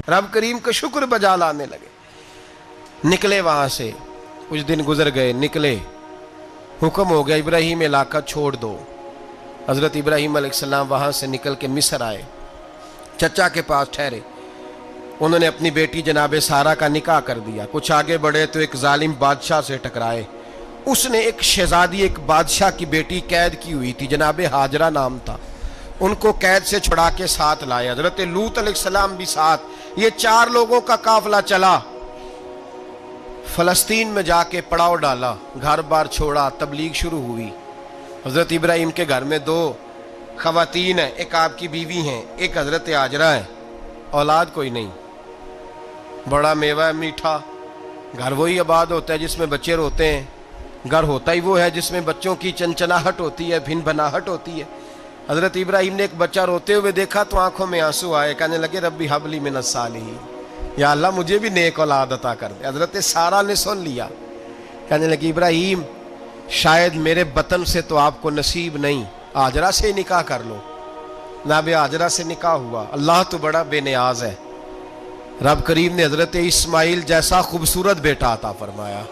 رب کریم کا شکر بجا لانے لگے. نکلے وہاں سے, کچھ دن گزر گئے, نکلے, حکم ہو گیا ابراہیم علاقہ چھوڑ دو. حضرت ابراہیم علیہ السلام وہاں سے نکل کے مصر آئے, چچا کے پاس ٹھہرے. انہوں نے اپنی بیٹی جناب سارہ کا نکاح کر دیا. کچھ آگے بڑھے تو ایک ظالم بادشاہ سے ٹکرائے. اس نے ایک شہزادی, ایک بادشاہ کی بیٹی قید کی ہوئی تھی, جناب ہاجرہ نام تھا. ان کو قید سے چھڑا کے ساتھ لائے. حضرت لوط علیہ السلام بھی ساتھ. یہ 4 لوگوں کا قافلہ چلا, فلسطین میں جا کے پڑاؤ ڈالا, گھر بار چھوڑا, تبلیغ شروع ہوئی. حضرت ابراہیم کے گھر میں 2 خواتین ہیں, ایک آپ کی بیوی ہیں, ایک حضرت ہاجرہ ہے. اولاد کوئی نہیں. بڑا میوہ ہے میٹھا. گھر وہی آباد ہوتا ہے جس میں بچے روتے ہیں. گھر ہوتا ہی وہ ہے جس میں بچوں کی چنچناہٹ ہوتی ہے, بھن بھناہٹ ہوتی ہے. حضرت ابراہیم نے ایک بچہ روتے ہوئے دیکھا تو آنکھوں میں آنسو آئے. کہنے لگے ربی حب لی من الصالحین, یا اللہ مجھے بھی نیک اولاد عطا کر دے. حضرت سارہ نے سن لیا. کہنے لگی ابراہیم شاید میرے بطن سے تو آپ کو نصیب نہیں, ہاجرہ سے نکاح کر لو. جناب ہاجرہ سے نکاح ہوا. اللہ تو بڑا بے نیاز ہے. رب کریم نے حضرت اسماعیل جیسا خوبصورت بیٹا عطا فرمایا.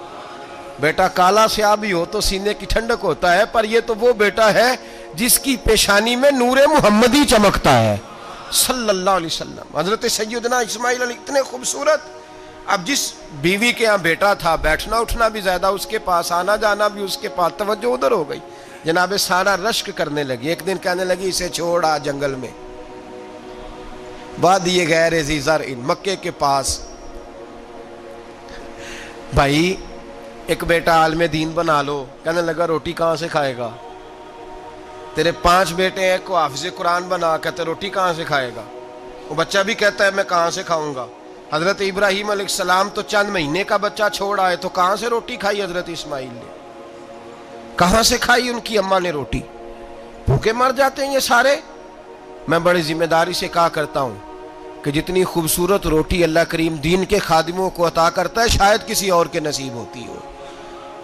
بیٹا کالا سیاہ بھی ہو تو سینے کی ٹھنڈک ہوتا ہے, پر یہ تو وہ بیٹا ہے جس کی پیشانی میں نور محمدی چمکتا ہے صلی اللہ علیہ وسلم. حضرت سیدنا اسماعیل علیہ اتنے خوبصورت. اب جس بیوی کے ہاں بیٹا تھا, بیٹھنا اٹھنا بھی زیادہ اس کے پاس, آنا جانا بھی اس کے پاس, توجہ ادھر ہو گئی. جناب سارہ رشک کرنے لگی. ایک دن کہنے لگی اسے چھوڑ آ جنگل میں, وادی غیر ذی زرع, مکے کے پاس. بھائی ایک بیٹا عالم دین بنا لو. کہنے لگا روٹی کہاں سے کھائے گا؟ تیرے 5 بیٹے ہیں, کو حافظ قرآن بنا, کہتے روٹی کہاں سے کھائے گا؟ وہ بچہ بھی کہتا ہے میں کہاں سے کھاؤں گا. حضرت ابراہیم علیہ السلام تو چند مہینے کا بچہ چھوڑ آئے, تو کہاں سے روٹی کھائی حضرت اسماعیل نے؟ کہاں سے کھائی ان کی اماں نے روٹی؟ بھوکے مر جاتے ہیں یہ سارے. میں بڑی ذمہ داری سے کہا کرتا ہوں کہ جتنی خوبصورت روٹی اللہ کریم دین کے خادموں کو عطا کرتا ہے شاید کسی اور کے نصیب ہوتی ہو,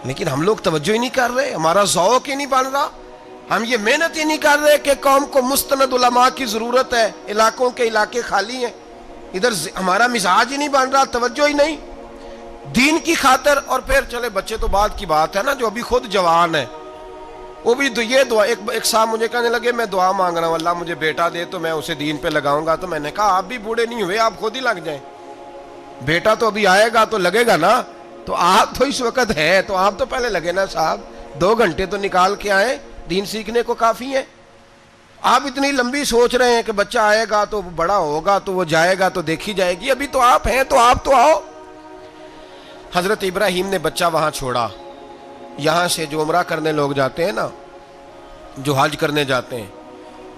لیکن ہم لوگ توجہ ہی نہیں کر رہے. ہمارا ذوق ہی نہیں بن رہا. ہم یہ محنت ہی نہیں کر رہے کہ قوم کو مستند علماء کی ضرورت ہے. علاقوں کے علاقے خالی ہیں, ادھر ہمارا مزاج ہی نہیں بن رہا, توجہ ہی نہیں دین کی خاطر. اور پھر چلے بچے تو بعد کی بات ہے نا, جو ابھی خود جوان ہے وہ بھی یہ دعا. ایک صاحب مجھے کہنے لگے میں دعا مانگ رہا ہوں اللہ مجھے بیٹا دے تو میں اسے دین پہ لگاؤں گا. تو میں نے کہا آپ بھی بوڑھے نہیں ہوئے, آپ خود ہی لگ جائیں. بیٹا تو ابھی آئے گا تو لگے گا نا, تو آپ تو اس وقت ہے تو آپ تو پہلے لگے نا صاحب. 2 گھنٹے تو نکال کے آئیں, دین سیکھنے کو کافی ہے. آپ اتنی لمبی سوچ رہے ہیں کہ بچہ آئے گا تو بڑا ہوگا تو وہ جائے گا تو دیکھی جائے گی. ابھی تو آپ ہیں تو آپ تو آؤ. حضرت ابراہیم نے بچہ وہاں چھوڑا. یہاں سے جو عمرہ کرنے لوگ جاتے ہیں نا, جو حج کرنے جاتے ہیں,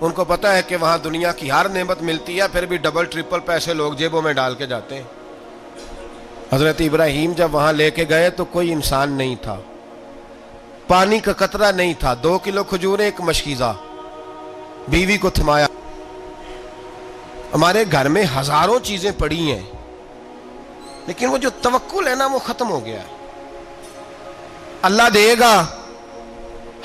ان کو پتہ ہے کہ وہاں دنیا کی ہر نعمت ملتی ہے, پھر بھی ڈبل ٹرپل پیسے لوگ جیبوں میں ڈال کے جاتے ہیں. حضرت ابراہیم جب وہاں لے کے گئے تو کوئی انسان نہیں تھا, پانی کا قطرہ نہیں تھا. 2 کلو کھجوریں, ایک مشکیزہ. بیوی کو تھمایا. ہمارے گھر میں ہزاروں چیزیں پڑی ہیں, لیکن وہ جو توکل ہے نا وہ ختم ہو گیا ہے. اللہ دے گا,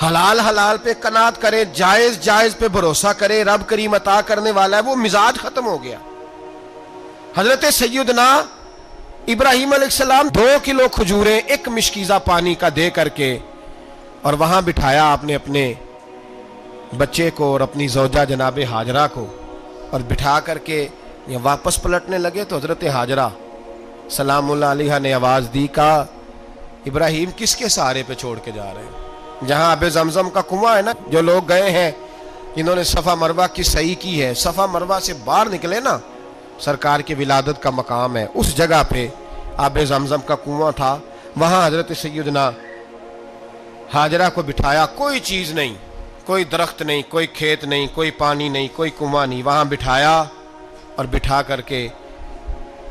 حلال حلال پہ قناعت کرے, جائز جائز پہ بھروسہ کرے, رب کریم عطا کرنے والا ہے. وہ مزاج ختم ہو گیا. حضرت سیدنا ابراہیم علیہ السلام 2 کلو کھجوریں, ایک مشکیزہ پانی کا دے کر کے, اور وہاں بٹھایا آپ نے اپنے بچے کو اور اپنی زوجہ جناب ہاجرہ کو, اور بٹھا کر کے یہ واپس پلٹنے لگے. تو حضرت ہاجرہ سلام اللہ علیہ نے آواز دی, کہا ابراہیم کس کے سہارے پہ چھوڑ کے جا رہے ہیں؟ جہاں آب زمزم کا کنواں ہے نا, جو لوگ گئے ہیں جنہوں نے صفا مروہ کی صحیح کی ہے, صفا مروہ سے باہر نکلے نا, سرکار کی ولادت کا مقام ہے, اس جگہ پہ آب زمزم کا کنواں تھا. وہاں حضرت سیدنا ہاجرہ کو بٹھایا. کوئی چیز نہیں, کوئی درخت نہیں, کوئی کھیت نہیں, کوئی پانی نہیں, کوئی کنواں نہیں. وہاں بٹھایا اور بٹھا کر کے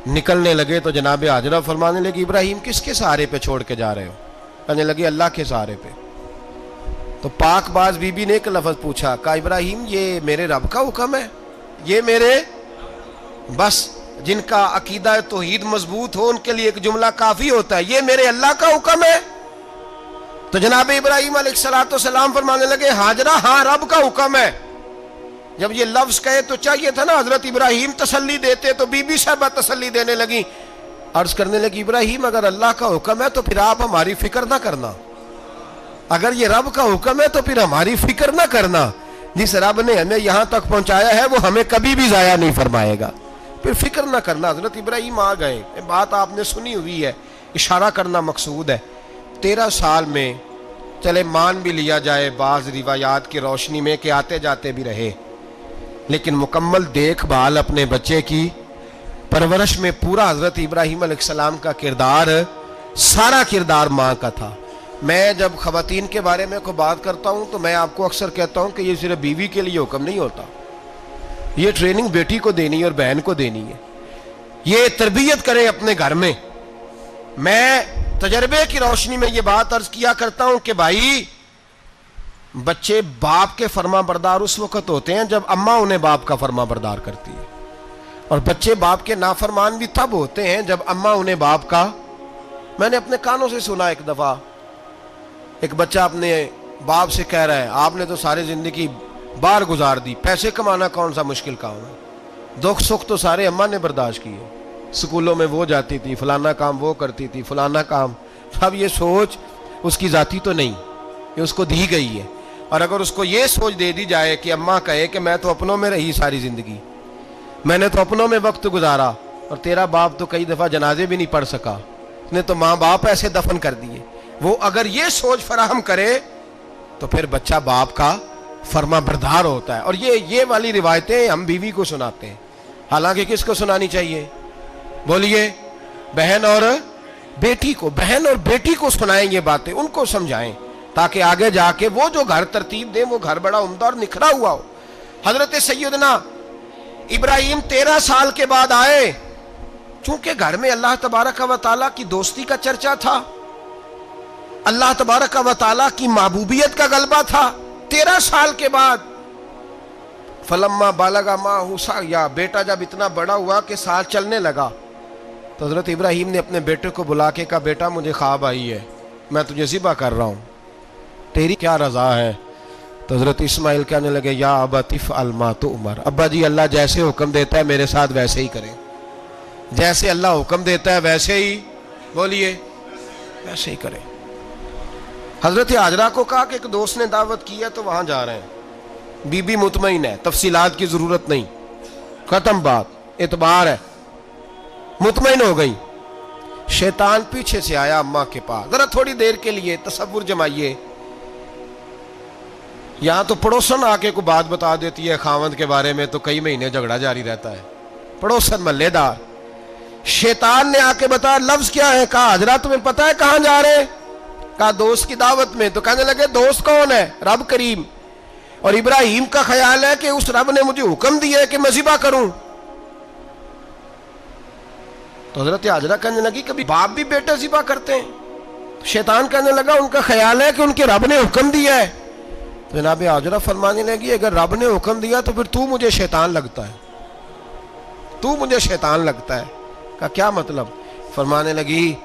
نکلنے لگے تو جناب ہاجرہ فرمانے لگی ابراہیم کس کے سہارے پہ چھوڑ کے جا رہے ہو؟ کہنے لگے اللہ کے سہارے پہ. تو پاک باز بی بی نے ایک لفظ پوچھا, کہا ابراہیم یہ میرے رب کا حکم ہے؟ یہ میرے, بس جن کا عقیدہ توحید مضبوط ہو ان کے لیے ایک جملہ کافی ہوتا ہے, یہ میرے اللہ کا حکم ہے. تو جناب ابراہیم علیہ السلام فرمانے لگے ہاجرہ ہاں رب کا حکم ہے, جب یہ لفظ کہے تو چاہیے تھا نا حضرت ابراہیم تسلی دیتے، تو بی بی صاحبہ تسلی دینے لگی، عرض کرنے لگی ابراہیم اگر اللہ کا حکم ہے تو پھر آپ ہماری فکر نہ کرنا، اگر یہ رب کا حکم ہے تو پھر ہماری فکر نہ کرنا، جس رب نے ہمیں یہاں تک پہنچایا ہے وہ ہمیں کبھی بھی ضائع نہیں فرمائے گا، پھر فکر نہ کرنا۔ حضرت ابراہیم آ گئے، بات آپ نے سنی ہوئی ہے، اشارہ کرنا مقصود ہے۔ 13 سال میں چلے مان بھی لیا جائے بعض روایات کی روشنی میں کہ آتے جاتے بھی رہے، لیکن مکمل دیکھ بھال اپنے بچے کی پرورش میں پورا حضرت ابراہیم علیہ السلام کا کردار، سارا کردار ماں کا تھا۔ میں جب خواتین کے بارے میں کوئی بات کرتا ہوں تو میں آپ کو اکثر کہتا ہوں کہ یہ صرف بیوی کے لیے حکم نہیں ہوتا، یہ ٹریننگ بیٹی کو دینی ہے اور بہن کو دینی ہے، یہ تربیت کرے اپنے گھر میں۔ میں تجربے کی روشنی میں یہ بات عرض کیا کرتا ہوں کہ بھائی بچے باپ کے فرما بردار اس وقت ہوتے ہیں جب اماں انہیں باپ کا فرما بردار کرتی ہے، اور بچے باپ کے نافرمان بھی تب ہوتے ہیں جب اماں انہیں باپ کا۔ میں نے اپنے کانوں سے سنا ایک دفعہ ایک بچہ اپنے باپ سے کہہ رہا ہے آپ نے تو ساری زندگی باہر گزار دی، پیسے کمانا کون سا مشکل کام ہے، دکھ سکھ تو سارے اماں نے برداشت کیے، سکولوں میں وہ جاتی تھی، فلانا کام وہ کرتی تھی، فلانا کام۔ اب یہ سوچ اس کی ذاتی تو نہیں، یہ اس کو دی گئی ہے، اور اگر اس کو یہ سوچ دے دی جائے کہ اماں کہے کہ میں تو اپنوں میں رہی ساری زندگی، میں نے تو اپنوں میں وقت گزارا، اور تیرا باپ تو کئی دفعہ جنازے بھی نہیں پڑھ سکا، اس نے تو ماں باپ ایسے دفن کر دیے، وہ اگر یہ سوچ فراہم کرے تو پھر بچہ باپ کا فرما بردار ہوتا ہے۔ اور یہ والی روایتیں ہم بیوی کو سناتے ہیں، حالانکہ کس کو سنانی چاہیے؟ بولیے، بہن اور بیٹی کو، بہن اور بیٹی کو سنائیں یہ باتیں، ان کو سمجھائیں تاکہ آگے جا کے وہ جو گھر ترتیب دیں وہ گھر بڑا عمدہ اور نکھرا ہوا ہو۔ حضرت سیدنا ابراہیم 13 سال کے بعد آئے، چونکہ گھر میں اللہ تبارک و تعالیٰ کی دوستی کا چرچا تھا، اللہ تبارک و تعالیٰ کی محبوبیت کا غلبہ تھا۔ 13 سال کے بعد فلما بالغ معہ سعیا، بیٹا جب اتنا بڑا ہوا کہ سال چلنے لگا تو حضرت ابراہیم نے اپنے بیٹے کو بلا کے کہا بیٹا مجھے خواب آئی ہے، میں تجھے ذبح کر رہا ہوں، تیری کیا رضا ہے؟ تو حضرت اسماعیل کہنے لگے یا ابت افعل ما تؤمر، ابا جی اللہ جیسے حکم دیتا ہے میرے ساتھ ویسے ہی کریں، جیسے اللہ حکم دیتا ہے ویسے ہی، بولیے، ویسے ہی کریں۔ حضرت حاجرہ کو کہا کہ ایک دوست نے دعوت کی ہے تو وہاں جا رہے ہیں، بی بی مطمئن ہے، تفصیلات کی ضرورت نہیں، ختم بات، اعتبار ہے، مطمئن ہو گئی۔ شیطان پیچھے سے آیا اماں کے پاس، ذرا تھوڑی دیر کے لیے تصور جمائیے، یہاں تو پڑوسن آ کے کوئی بات بتا دیتی ہے خاوند کے بارے میں تو کئی مہینے جھگڑا جاری رہتا ہے، پڑوسن محلے دار۔ شیطان نے آ کے بتایا لفظ کیا ہے؟ کہا حاجرہ تمہیں پتہ ہے کہاں جا رہے ہیں؟ کہا دوست کی دعوت میں۔ تو کہنے لگے دوست کون ہے؟ رب کریم، اور ابراہیم کا خیال ہے کہ اس رب نے مجھے حکم دیا ہے کہ میں ذبح کروں۔ تو حضرت حاجرہ کہنے لگی کبھی باپ بھی بیٹے ذبح کرتے ہیں؟ شیطان کہنے لگا ان کا خیال ہے کہ ان کے رب نے حکم دیا ہے۔ تو جناب حاجرہ فرمانے لگی اگر رب نے حکم دیا تو پھر تو مجھے شیطان لگتا ہے، تو مجھے شیطان لگتا ہے۔ کہا کیا مطلب؟ فرمانے لگی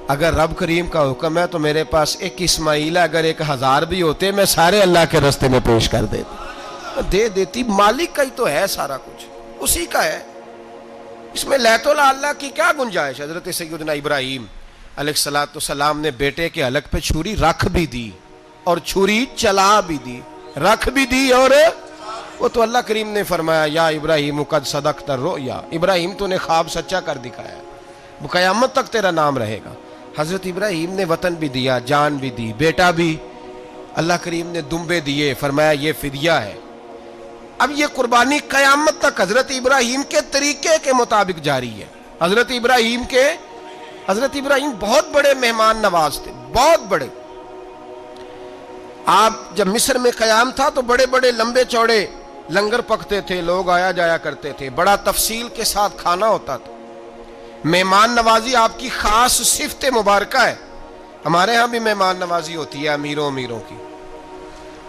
اگر رب کریم کا حکم ہے تو میرے پاس ایک اسماعیل ہے، اگر 1000 بھی ہوتے میں سارے اللہ کے راستے میں پیش کر دیتی، مالک کا ہی تو ہے سارا کچھ، اسی کا ہے، اس میں لیت اللہ کی کیا گنجائش؟ حضرت سیدنا ابراہیم علیہ السلام نے بیٹے کے حلق پہ چھری رکھ بھی دی اور چھری چلا بھی دی، رکھ بھی دی، اور وہ تو اللہ کریم نے فرمایا یا ابراہیم قد صدقت الرؤیا، ابراہیم تو نے خواب سچا کر دکھایا، وہ قیامت تک تیرا نام رہے گا۔ حضرت ابراہیم نے وطن بھی دیا، جان بھی دی، بیٹا بھی، اللہ کریم نے دمبے دیے، فرمایا یہ فدیہ ہے۔ اب یہ قربانی قیامت تک حضرت ابراہیم کے طریقے کے مطابق جاری ہے۔ حضرت ابراہیم بہت بڑے مہمان نواز تھے، بہت بڑے۔ آپ جب مصر میں قیام تھا تو بڑے بڑے لمبے چوڑے لنگر پکتے تھے، لوگ آیا جایا کرتے تھے، بڑا تفصیل کے ساتھ کھانا ہوتا تھا۔ مہمان نوازی آپ کی خاص صفت مبارکہ ہے، ہمارے ہاں بھی مہمان نوازی ہوتی ہے امیروں کی،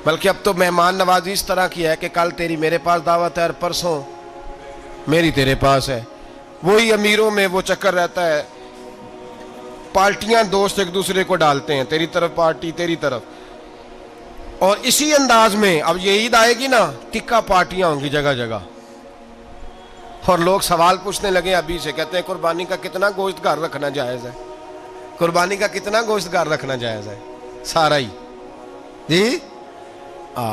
بلکہ اب تو مہمان نوازی اس طرح کی ہے کہ کل تیری میرے پاس دعوت ہے اور پرسوں میری تیرے پاس ہے، وہی امیروں میں وہ چکر رہتا ہے، پارٹیاں دوست ایک دوسرے کو ڈالتے ہیں، تیری طرف پارٹی، تیری طرف، اور اسی انداز میں اب یہ عید آئے گی نا، ٹکا پارٹیاں ہوں گی جگہ جگہ، اور لوگ سوال پوچھنے لگے ابھی سے، کہتے ہیں قربانی کا کتنا گوشت گھر رکھنا جائز ہے؟ قربانی کا کتنا گوشت گھر رکھنا جائز ہے؟ سارا ہی جی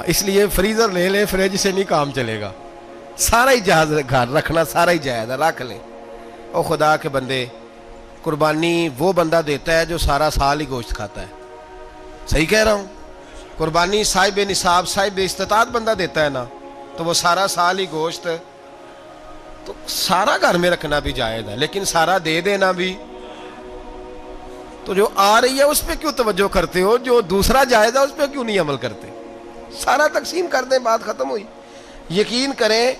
اس لیے فریزر لے لیں، فریج سے نہیں کام چلے گا، سارا ہی جہاز گھر رکھنا سارا ہی جائز ہے، رکھ لیں۔ او خدا کے بندے، قربانی وہ بندہ دیتا ہے جو سارا سال ہی گوشت کھاتا ہے، صحیح کہہ رہا ہوں؟ قربانی صاحب نصاب، صاحب استطاعت بندہ دیتا ہے نا، تو وہ سارا سال ہی گوشت، تو سارا گھر میں رکھنا بھی جائز ہے، لیکن سارا دے دینا بھی، تو جو آ رہی ہے اس پہ کیوں توجہ کرتے ہو؟ جو دوسرا جائز ہے اس پہ کیوں نہیں عمل کرتے؟ سارا تقسیم کر دیں، بات ختم ہوئی۔ یقین کریں،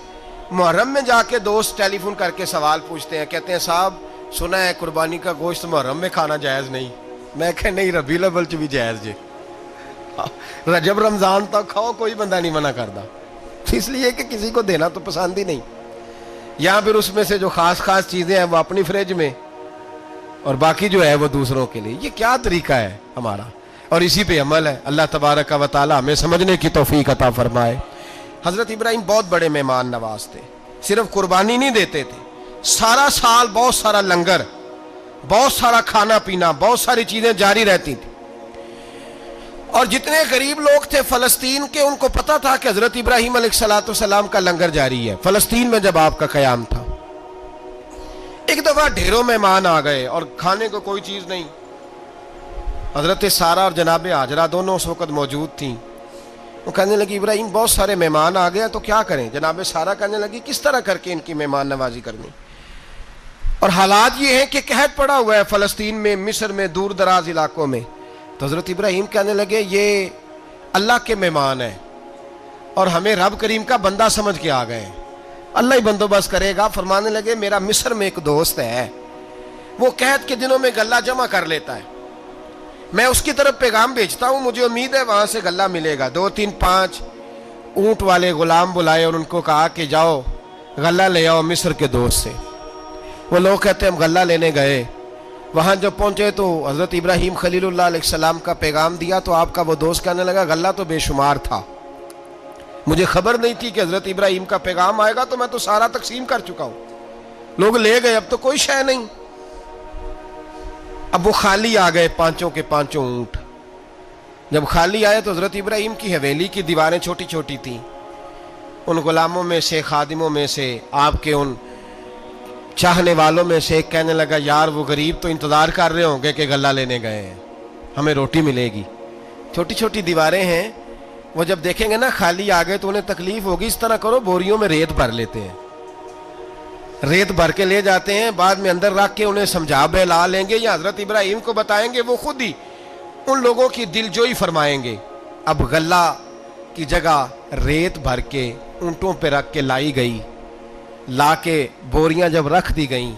محرم میں جا کے دوست ٹیلی فون کر کے سوال پوچھتے ہیں، کہتے ہیں صاحب سنا ہے قربانی کا گوشت محرم میں کھانا جائز نہیں۔ میں کہ نہیں، ربیع الاول چ بھی جائز جی، رجب رمضان تک کھاؤ، کوئی بندہ نہیں منع کرتا، اس لیے کہ کسی کو دینا تو پسند ہی نہیں، یا پھر اس میں سے جو خاص خاص چیزیں ہیں وہ اپنی فریج میں، اور باقی جو ہے وہ دوسروں کے لیے۔ یہ کیا طریقہ ہے ہمارا؟ اور اسی پہ عمل ہے۔ اللہ تبارک و تعالی ہمیں سمجھنے کی توفیق عطا فرمائے۔ حضرت ابراہیم بہت بڑے مہمان نواز تھے، صرف قربانی نہیں دیتے تھے، سارا سال بہت سارا لنگر، بہت سارا کھانا پینا، بہت ساری چیزیں جاری رہتی تھیں۔ اور جتنے غریب لوگ تھے فلسطین کے، ان کو پتا تھا کہ حضرت ابراہیم علیہ السلام کا لنگر جاری ہے۔ فلسطین میں جب آپ کا قیام تھا، ایک دفعہ ڈھیروں مہمان آ گئے اور کھانے کو کوئی چیز نہیں۔ حضرت سارہ اور جناب ہاجرہ دونوں اس وقت موجود تھیں۔ وہ کہنے لگی ابراہیم بہت سارے مہمان آ گئے تو کیا کریں؟ جناب سارہ کہنے لگی کس طرح کر کے ان کی مہمان نوازی کرنی؟ اور حالات یہ ہیں کہ قحط پڑا ہوا ہے فلسطین میں، مصر میں، دور دراز علاقوں میں۔ تو حضرت ابراہیم کہنے لگے یہ اللہ کے مہمان ہیں اور ہمیں رب کریم کا بندہ سمجھ کے آ گئے ہیں، اللہ ہی بندوبست کرے گا۔ فرمانے لگے میرا مصر میں ایک دوست ہے، وہ قحط کے دنوں میں غلہ جمع کر لیتا ہے، میں اس کی طرف پیغام بھیجتا ہوں، مجھے امید ہے وہاں سے غلہ ملے گا۔ 2 3 5 اونٹ والے غلام بلائے اور ان کو کہا کہ جاؤ غلہ لے آؤ مصر کے دوست سے۔ وہ لوگ کہتے ہیں ہم غلہ لینے گئے، وہاں جب پہنچے تو حضرت ابراہیم خلیل اللہ علیہ السلام کا پیغام دیا، تو آپ کا وہ دوست کہنے لگا غلہ تو بے شمار تھا، مجھے خبر نہیں تھی کہ حضرت ابراہیم کا پیغام آئے گا، تو میں تو سارا تقسیم کر چکا ہوں، لوگ لے گئے، اب تو کوئی شے نہیں۔ اب وہ خالی آ گئے، 5 کے 5 اونٹ۔ جب خالی آئے تو حضرت ابراہیم کی حویلی کی دیواریں چھوٹی چھوٹی تھیں، ان غلاموں میں سے، خادموں میں سے، آپ کے ان چاہنے والوں میں سے ایک کہنے لگا یار وہ غریب تو انتظار کر رہے ہوں گے کہ غلہ لینے گئے ہیں، ہمیں روٹی ملے گی۔ چھوٹی چھوٹی دیواریں ہیں، وہ جب دیکھیں گے نا خالی آ گئے تو انہیں تکلیف ہوگی، اس طرح کرو بوریوں میں ریت بھر لیتے ہیں، ریت بھر کے لے جاتے ہیں، بعد میں اندر رکھ کے انہیں سمجھا بہلا لیں گے، یا حضرت ابراہیم کو بتائیں گے، وہ خود ہی ان لوگوں کی دل جوئی فرمائیں گے۔ اب غلہ کی جگہ ریت بھر کے اونٹوں پہ رکھ کے لائی گئی، لا کے بوریاں جب رکھ دی گئیں،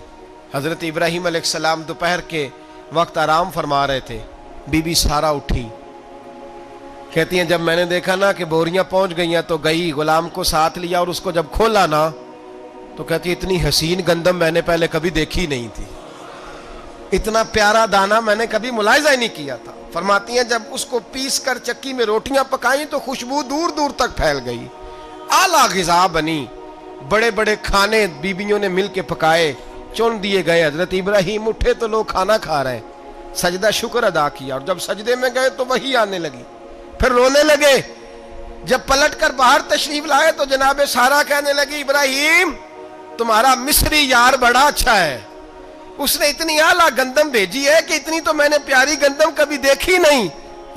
حضرت ابراہیم علیہ السلام دوپہر کے وقت آرام فرما رہے تھے، بی بی سارہ اٹھی، کہتی ہیں جب میں نے دیکھا نا کہ بوریاں پہنچ گئی ہیں تو گئی، غلام کو ساتھ لیا اور اس کو جب کھولا نا تو کہتی اتنی حسین گندم میں نے پہلے کبھی دیکھی نہیں تھی، اتنا پیارا دانہ میں نے کبھی ملاحظہ ہی نہیں کیا تھا۔ فرماتی ہیں جب اس کو پیس کر چکی میں روٹیاں پکائیں تو خوشبو دور دور تک پھیل گئی، اعلیٰ غذا بنی، بڑے بڑے کھانے بیویوں نے مل کے پکائے، چن دیے گئے۔ حضرت ابراہیم اٹھے تو لوگ کھانا کھا رہے ہیں، سجدہ شکر ادا کیا، اور جب سجدے میں گئے تو وحی آنے لگی، پھر رونے لگے۔ جب پلٹ کر باہر تشریف لائے تو جناب سارہ کہنے لگی ابراہیم تمہارا مصری یار بڑا اچھا ہے، اس نے اتنی اعلیٰ گندم بھیجی ہے کہ اتنی تو میں نے پیاری گندم کبھی دیکھی نہیں۔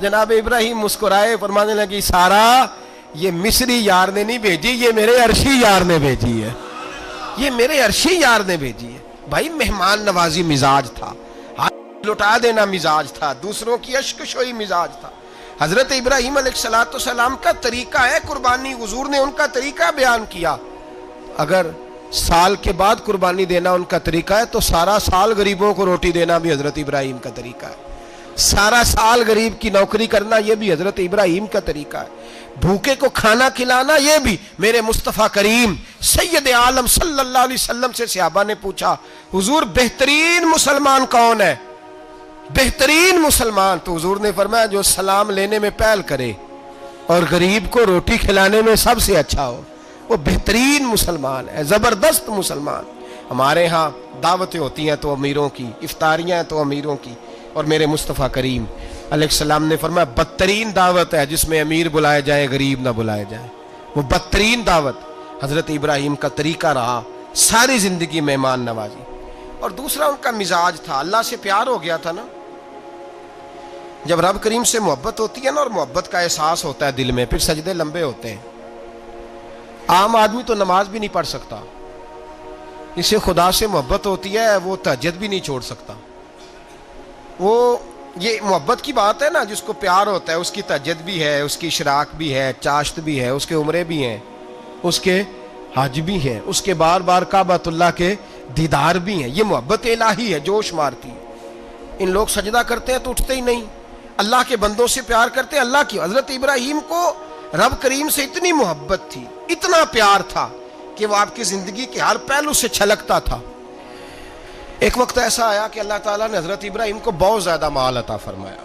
جناب ابراہیم مسکرائے، فرمانے لگی سارہ یہ مصری یار نے نہیں بھیجی، یہ میرے عرشی یار نے بھیجی ہے، یہ میرے عرشی یار نے بھیجی ہے۔ بھائی مہمان نوازی مزاج تھا، ہاتھ لٹا دینا مزاج تھا، دوسروں کی اشک شوئی مزاج تھا۔ حضرت ابراہیم علیہ السلام کا طریقہ ہے قربانی، حضور نے ان کا طریقہ بیان کیا۔ اگر سال کے بعد قربانی دینا ان کا طریقہ ہے تو سارا سال غریبوں کو روٹی دینا بھی حضرت ابراہیم کا طریقہ ہے، سارا سال غریب کی نوکری کرنا یہ بھی حضرت ابراہیم کا طریقہ ہے، بھوکے کو کھانا کھلانا یہ بھی۔ میرے مصطفیٰ کریم سید عالم صلی اللہ علیہ وسلم سے صحابہ نے پوچھا حضور بہترین مسلمان کون ہے؟ بہترین مسلمان؟ تو حضور نے فرمایا جو سلام لینے میں پہل کرے، اور غریب کو روٹی کھلانے میں سب سے اچھا ہو، وہ بہترین مسلمان ہے، زبردست مسلمان۔ ہمارے ہاں دعوتیں ہوتی ہیں تو امیروں کی، افطاریاں ہیں تو امیروں کی، اور میرے مصطفیٰ کریم علیہ السلام نے فرمایا بدترین دعوت ہے جس میں امیر بلائے جائیں غریب نہ بلائے جائیں، وہ بدترین دعوت۔ حضرت ابراہیم کا طریقہ رہا ساری زندگی مہمان نوازی۔ اور دوسرا ان کا مزاج تھا، اللہ سے پیار ہو گیا تھا نا، جب رب کریم سے محبت ہوتی ہے نا، اور محبت کا احساس ہوتا ہے دل میں، پھر سجدے لمبے ہوتے ہیں۔ عام آدمی تو نماز بھی نہیں پڑھ سکتا، اسے خدا سے محبت ہوتی ہے، وہ تہجد بھی نہیں چھوڑ سکتا۔ وہ یہ محبت کی بات ہے نا، جس کو پیار ہوتا ہے اس کی تہجد بھی ہے، اس کی اشراق بھی ہے، چاشت بھی ہے، اس کے عمرے بھی ہیں، اس کے حج بھی ہیں، اس کے بار بار کعبۃ اللہ کے دیدار بھی ہیں۔ یہ محبت الہی ہے، جوش مارتی ہے۔ ان لوگ سجدہ کرتے ہیں تو اٹھتے ہی نہیں، اللہ کے بندوں سے پیار کرتے ہیں اللہ کی۔ حضرت ابراہیم کو رب کریم سے اتنی محبت تھی، اتنا پیار تھا کہ وہ آپ کی زندگی کے ہر پہلو سے چھلکتا تھا۔ ایک وقت ایسا آیا کہ اللہ تعالیٰ نے حضرت ابراہیم کو بہت زیادہ مال عطا فرمایا،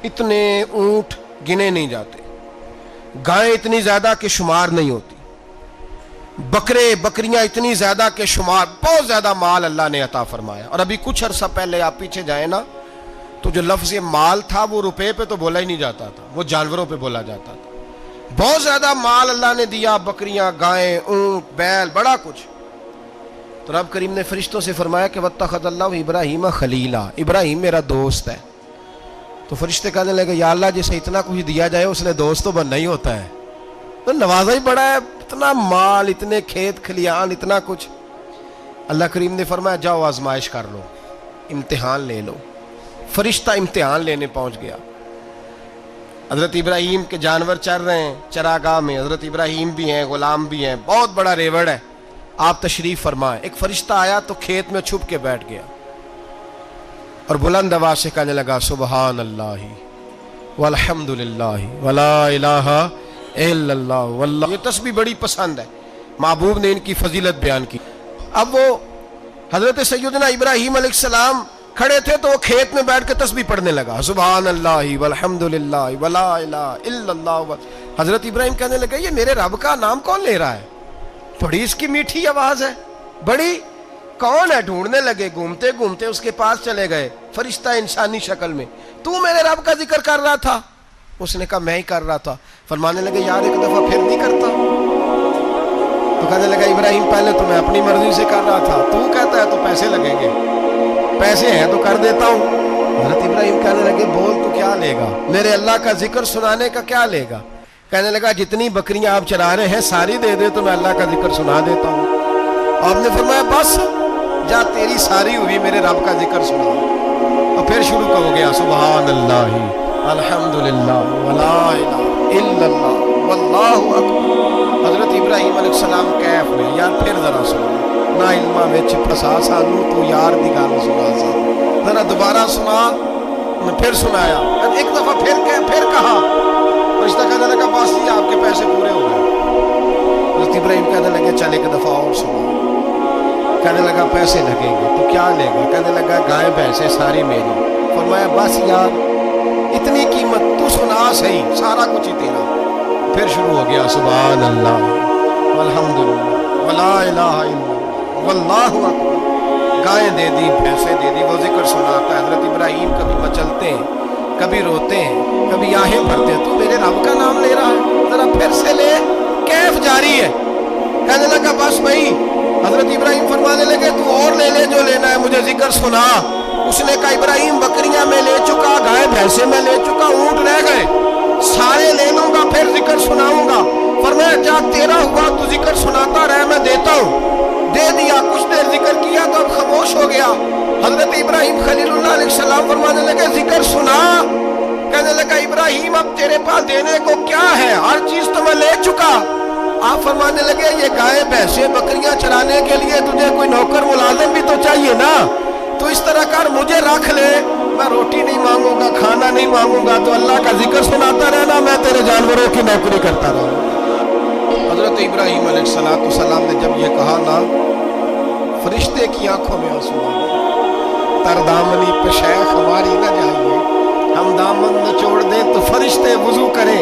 اتنے اونٹ گنے نہیں جاتے، گائیں اتنی زیادہ کہ شمار نہیں ہوتی، بکرے بکریاں اتنی زیادہ کہ شمار، بہت زیادہ مال اللہ نے عطا فرمایا۔ اور ابھی کچھ عرصہ پہلے آپ پیچھے جائیں نا تو جو لفظ مال تھا وہ روپے پہ تو بولا ہی نہیں جاتا تھا، وہ جانوروں پہ بولا جاتا تھا۔ بہت زیادہ مال اللہ نے دیا، بکریاں، گائیں، اونٹ، بیل، بڑا کچھ۔ تو رب کریم نے فرشتوں سے فرمایا کہ واتخذ اللہ ابراہیم خلیلا، ابراہیم میرا دوست ہے۔ تو فرشتے کہنے لگے یا اللہ جسے اتنا کچھ دیا جائے اس نے دوست تو بننا ہی ہوتا ہے، تو نوازا ہی بڑا ہے، اتنا مال، اتنے کھیت کھلیان، اتنا کچھ۔ اللہ کریم نے فرمایا جاؤ آزمائش کر لو، امتحان لے لو۔ فرشتہ امتحان لینے پہنچ گیا۔ حضرت ابراہیم کے جانور چر رہے ہیں چراگاہ میں، حضرت ابراہیم بھی ہیں، غلام بھی ہیں، بہت بڑا ریوڑ ہے، آپ تشریف فرمائیں۔ ایک فرشتہ آیا تو کھیت میں چھپ کے بیٹھ گیا اور بلند آواز سے کہنے لگا سبحان اللہ والحمد للہ ولا الہ الا اللہ واللہ۔ یہ تسبیح بڑی پسند ہے، محبوب نے ان کی فضیلت بیان کی۔ اب وہ حضرت سیدنا ابراہیم علیہ السلام کھڑے تھے تو وہ کھیت میں بیٹھ کے تسبیح پڑھنے لگا سبحان اللہ والحمد للہ ولا الہ الا اللہ۔ حضرت ابراہیم کہنے لگے یہ میرے رب کا نام کون لے رہا ہے، بڑی اس کی میٹھی آواز ہے، بڑی، کون ہے؟ ڈھونڈنے لگے، گھومتے گھومتے اس کے پاس چلے گئے، فرشتہ انسانی شکل میں، تو میرے رب کا ذکر کر رہا تھا؟ اس نے کہا میں ہی کر رہا تھا۔ فرمانے لگے یار ایک دفعہ پھر نہیں کرتا؟ تو کہنے لگا ابراہیم پہلے تو میں اپنی مرضی سے کر رہا تھا، تو کہتا ہے تو پیسے لگیں گے، پیسے ہیں تو کر دیتا ہوں۔ حضرت ابراہیم کہنے لگے بول تو کیا لے گا، میرے اللہ کا ذکر سنانے کا کیا لے گا؟ کہنے لگا جتنی بکریاں آپ چرا رہے ہیں ساری دے دے تو میں اللہ کا ذکر سنا دیتا ہوں۔ آپ نے فرمایا بس جا تیری ساری ہوئی، میرے رب کا ذکر سنا۔ اور پھر شروع ہو گیا سبحان اللہ الحمدللہ ولا الہ الا اللہ واللہ اکبر۔ حضرت ابراہیم علیہ السلام کیف میں یار پھر ذرا سنا، نہ علمہ وچ پھسا سانو تو یار دی گل سنا سا، ذرا دوبارہ سنا۔ میں پھر سنایا، ایک دفعہ پھر کہا، فرشتہ کہنے لگا بس جی آپ کے پیسے پورے ہو گئے۔ حضرت ابراہیم کہنے لگے چل ایک دفعہ اور سنا۔ کہنے لگا پیسے لگیں گے تو کیا لے گا؟ کہنے لگا گائے بھینسیں ساری میری۔ فرمایا بس یار اتنی قیمت تو سنا صحیح، سارا کچھ ہی تیرا۔ پھر شروع ہو گیا سبحان اللہ والحمدللہ ولا الہ الا اللہ واللہ اکبر۔ گائیں دے دی، بھینسیں دے دی، وہ ذکر سناتا ہے۔ حضرت ابراہیم کبھی مچلتے ہیں، کبھی روتے ہیں، کبھی آہیں بھرتے ہیں، تو میرے رب کا نام لے رہا ہے، ذرا پھر سے لے۔ کیف جاری ہے۔ کہنے لگا بس بھائی۔ حضرت ابراہیم فرمانے لگے تو اور لے لے جو لینا ہے، مجھے ذکر سنا۔ اس نے کہا ابراہیم بکریاں میں لے چکا، گائے بھینسیں میں لے چکا، اونٹ رہ گئے، سارے لے لوں گا پھر ذکر سناؤں گا۔ فرمایا جا تیرا ہوا تو ذکر سناتا رہ، میں دیتا ہوں۔ دے دیا، کچھ دیر ذکر کیا تو اب خاموش ہو گیا۔ حضرت ابراہیم خلیل اللہ علیہ السلام فرمانے لگے ذکر سنا۔ کہنے لگا ابراہیم اب تیرے پاس دینے کو کیا ہے، ہر چیز تو میں لے چکا۔ آپ فرمانے لگے یہ گائے بھینسیں بکریاں چرانے کے لیے تجھے کوئی نوکر ملازم بھی تو چاہیے نا، تو اس طرح کر مجھے رکھ لے، میں روٹی نہیں مانگوں گا، کھانا نہیں مانگوں گا، تو اللہ کا ذکر سناتا رہنا، میں تیرے جانوروں کی نوکری کرتا رہوں۔ حضرت ابراہیم علیہ السلام نے جب یہ کہا نا، فرشتے کی آنکھوں میں آنسو آ گئے۔ تر دامنی پہ شیخ ہماری نہ جائیے، ہم دامن نہ چھوڑ دیں تو فرشتے وضو کریں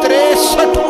63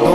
2।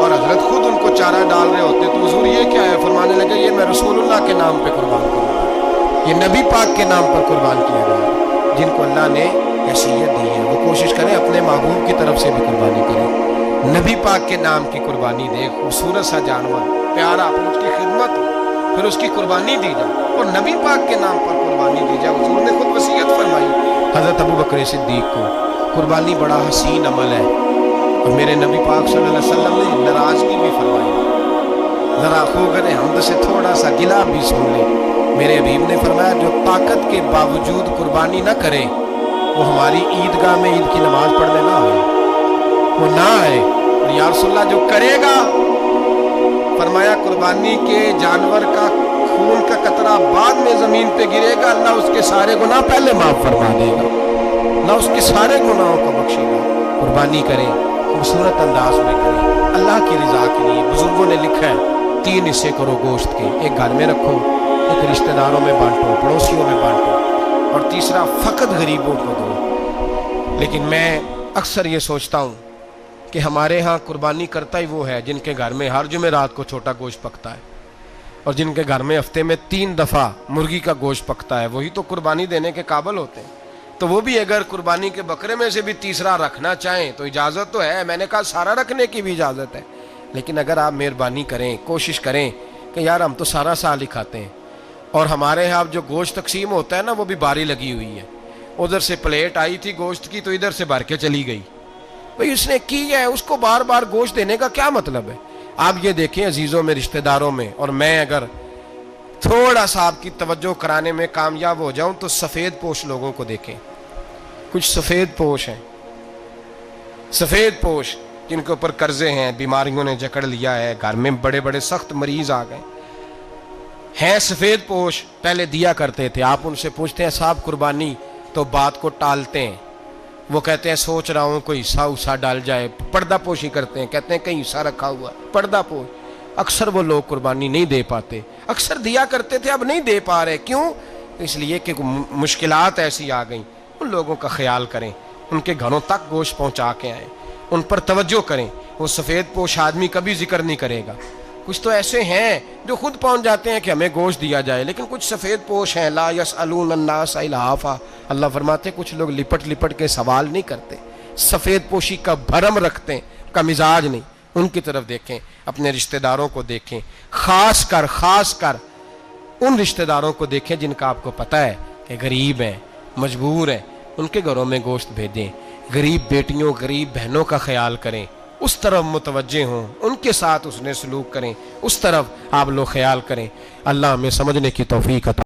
اور حضرت خود ان کو چارہ ڈال رہے ہوتے تو حضور یہ کیا ہے؟ فرمانے لگے یہ میں رسول اللہ کے نام پہ قربان کروں، یہ نبی پاک کے نام پر قربان کیا گیا ہے۔ جن کو اللہ نے حیثیت دی ہے وہ کوشش کریں اپنے محبوب کی طرف سے بھی قربانی کریں، نبی پاک کے نام کی قربانی دے، خوبصورت سا جانور پیارا، پھر اس کی خدمت ہو، پھر اس کی قربانی دی جائے اور نبی پاک کے نام پر قربانی دی جائے۔ حضور نے خود وصیت فرمائی حضرت ابو بکر صدیق کو، قربانی بڑا حسین عمل ہے، اور میرے نبی پاک صلی اللہ علیہ وسلم نے ناراضگی بھی فرمائی۔ ذرا خوگر حمد سے تھوڑا سا گلا بھی سن لے، میرے حبیب نے فرمایا جو طاقت کے باوجود قربانی نہ کرے وہ ہماری عیدگاہ میں عید کی نماز پڑھنے نہ آئے، وہ نہ آئے۔ اور یا رسول اللہ جو کرے گا، فرمایا قربانی کے جانور کا خون کا قطرہ بعد میں زمین پہ گرے گا، اللہ اس کے سارے گناہ پہلے معاف فرما دے گا، اللہ اس کے سارے گناہوں کو بخشے گا۔ قربانی کریں، خوبصورت انداز میں کریں، اللہ کی رضا کے لیے۔ بزرگوں نے لکھا ہے 3 حصے کرو گوشت کے، ایک گھر میں رکھو، ایک رشتہ داروں میں بانٹو، پڑوسیوں میں بانٹو، اور تیسرا فقط غریبوں کو دو۔ لیکن میں اکثر یہ سوچتا ہوں کہ ہمارے ہاں قربانی کرتا ہی وہ ہے جن کے گھر میں ہر جمعرات کو چھوٹا گوشت پکتا ہے، اور جن کے گھر میں ہفتے میں 3 دفعہ مرغی کا گوشت پکتا ہے، وہی تو قربانی دینے کے قابل ہوتے ہیں۔ تو وہ بھی اگر قربانی کے بکرے میں سے بھی تیسرا رکھنا چاہیں تو اجازت تو ہے، میں نے کہا سارا رکھنے کی بھی اجازت ہے، لیکن اگر آپ مہربانی کریں، کوشش کریں کہ یار ہم تو سارا سال ہی کھاتے ہیں، اور ہمارے یہاں جو گوشت تقسیم ہوتا ہے نا وہ بھی باری لگی ہوئی ہے، ادھر سے پلیٹ آئی تھی گوشت کی تو ادھر سے بھر کے چلی گئی، بھئی اس نے کی ہے، اس کو بار بار گوشت دینے کا کیا مطلب ہے؟ آپ یہ دیکھیں عزیزوں میں، رشتہ داروں میں، اور میں اگر تھوڑا سا آپ کی توجہ کرانے میں کامیاب ہو جاؤں تو سفید پوش لوگوں کو دیکھیں، کچھ سفید پوش ہیں، سفید پوش جن کے اوپر قرضے ہیں، بیماریوں نے جکڑ لیا ہے، گھر میں بڑے بڑے سخت مریض آ گئے ہیں، سفید پوش پہلے دیا کرتے تھے۔ آپ ان سے پوچھتے ہیں صاحب قربانی، تو بات کو ٹالتے ہیں، وہ کہتے ہیں سوچ رہا ہوں کوئی حصہ ڈال جائے، پردہ پوشی کرتے ہیں، کہتے ہیں کہیں حصہ رکھا ہوا، پردہ پوش۔ اکثر وہ لوگ قربانی نہیں دے پاتے، اکثر دیا کرتے تھے اب نہیں دے پا رہے، کیوں؟ اس لیے کہ مشکلات ایسی آ گئیں۔ ان لوگوں کا خیال کریں، ان کے گھروں تک گوشت پہنچا کے آئیں، ان پر توجہ کریں۔ وہ سفید پوش آدمی کبھی ذکر نہیں کرے گا۔ کچھ تو ایسے ہیں جو خود پہنچ جاتے ہیں کہ ہمیں گوشت دیا جائے، لیکن کچھ سفید پوش ہیں لا یسألون الناس الحافا، اللہ فرماتے ہیں کچھ لوگ لپٹ لپٹ کے سوال نہیں کرتے، سفید پوشی کا بھرم رکھتے ہیں، کا مزاج نہیں۔ ان کی طرف دیکھیں، اپنے رشتہ داروں کو دیکھیں، خاص کر ان رشتہ داروں کو دیکھیں جن کا آپ کو پتہ ہے کہ غریب ہیں، مجبور ہیں، ان کے گھروں میں گوشت بھیجیں۔ غریب بیٹیوں، غریب بہنوں کا خیال کریں، اس طرف متوجہ ہوں، ان کے ساتھ اس نے سلوک کریں، اس طرف آپ لوگ خیال کریں۔ اللہ ہمیں سمجھنے کی توفیق عطا